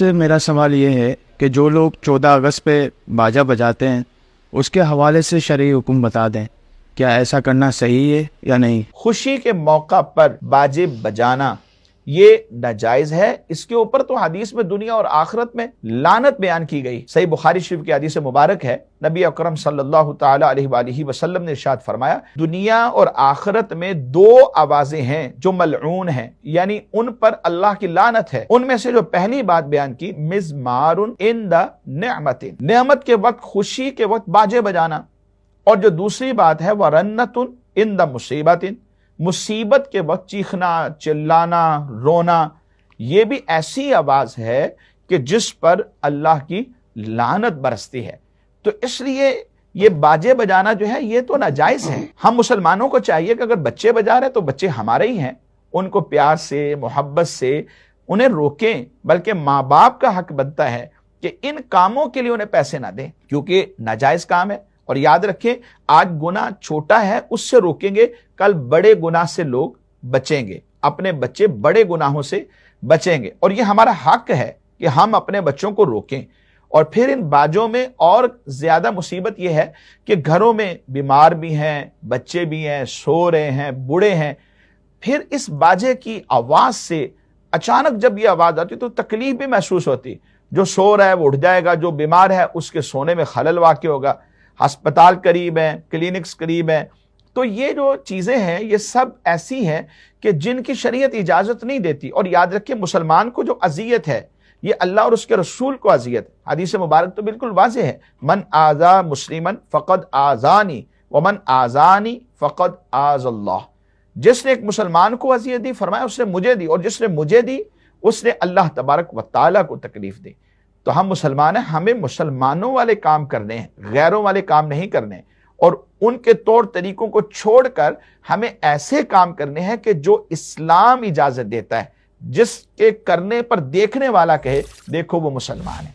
मेरा सवाल ये है कि जो लोग 14 अगस्त पे बाजा बजाते हैं उसके हवाले से शरई हुक्म बता दें, क्या ऐसा करना सही है या नहीं। खुशी के मौका पर बाजे बजाना ये नाजायज है। इसके ऊपर तो हदीस में दुनिया और आखिरत में लानत बयान की गई। सही बुखारी शरीफ की हदीस मुबारक है, नबी अकरम सल्लल्लाहु ताला अलैहि वसल्लम ने इरशाद फरमाया, दुनिया और आखिरत में दो आवाजें हैं जो मलऊन हैं, यानी उन पर अल्लाह की लानत है। उनमें से जो पहली बात बयान की, मिज़मारुन इंदा निअमतिन, नेमत के वक्त, खुशी के वक्त बाजे बजाना, और जो दूसरी बात है वरन्नतुन इंदा मुसीबतिन, मुसीबत के वक्त चीखना, चिल्लाना, रोना, ये भी ऐसी आवाज है कि जिस पर अल्लाह की लानत बरसती है। तो इसलिए ये बाजे बजाना जो है ये तो नाजायज है। हम मुसलमानों को चाहिए कि अगर बच्चे बजा रहे तो बच्चे हमारे ही हैं, उनको प्यार से, मोहब्बत से उन्हें रोकें, बल्कि माँ बाप का हक बनता है कि इन कामों के लिए उन्हें पैसे ना दें, क्योंकि नाजायज काम है। और याद रखें, आज गुनाह छोटा है उससे रोकेंगे, कल बड़े गुनाह से लोग बचेंगे, अपने बच्चे बड़े गुनाहों से बचेंगे। और ये हमारा हक है कि हम अपने बच्चों को रोकें। और फिर इन बाजों में और ज्यादा मुसीबत यह है कि घरों में बीमार भी हैं, बच्चे भी हैं, सो रहे हैं, बूढ़े हैं। फिर इस बाजे की आवाज से अचानक जब ये आवाज आती तो तकलीफ भी महसूस होती। जो सो रहा है वो उठ जाएगा, जो बीमार है उसके सोने में खलल वाक़ होगा, अस्पताल करीब है, क्लिनिक्स करीब है। तो ये जो चीजें हैं ये सब ऐसी हैं कि जिनकी शरीयत इजाजत नहीं देती। और याद रखिए, मुसलमान को जो अजियत है ये अल्लाह और उसके रसूल को अजियत। हदीस मुबारक तो बिल्कुल वाज़ेह है, मन आज़ा मुस्लिमन फ़क़द आज़ानी व मन आज़ानी फ़क़द आज़ल्लाह। जिसने एक मुसलमान को अजियत दी, फरमाया उसने मुझे दी, और जिसने मुझे दी उसने अल्लाह तबारक व तआला को तकलीफ दी। तो हम मुसलमान हैं, हमें मुसलमानों वाले काम करने हैं, गैरों वाले काम नहीं करने। और उनके तौर तरीकों को छोड़कर हमें ऐसे काम करने हैं कि जो इस्लाम इजाजत देता है, जिसके करने पर देखने वाला कहे देखो वो मुसलमान है।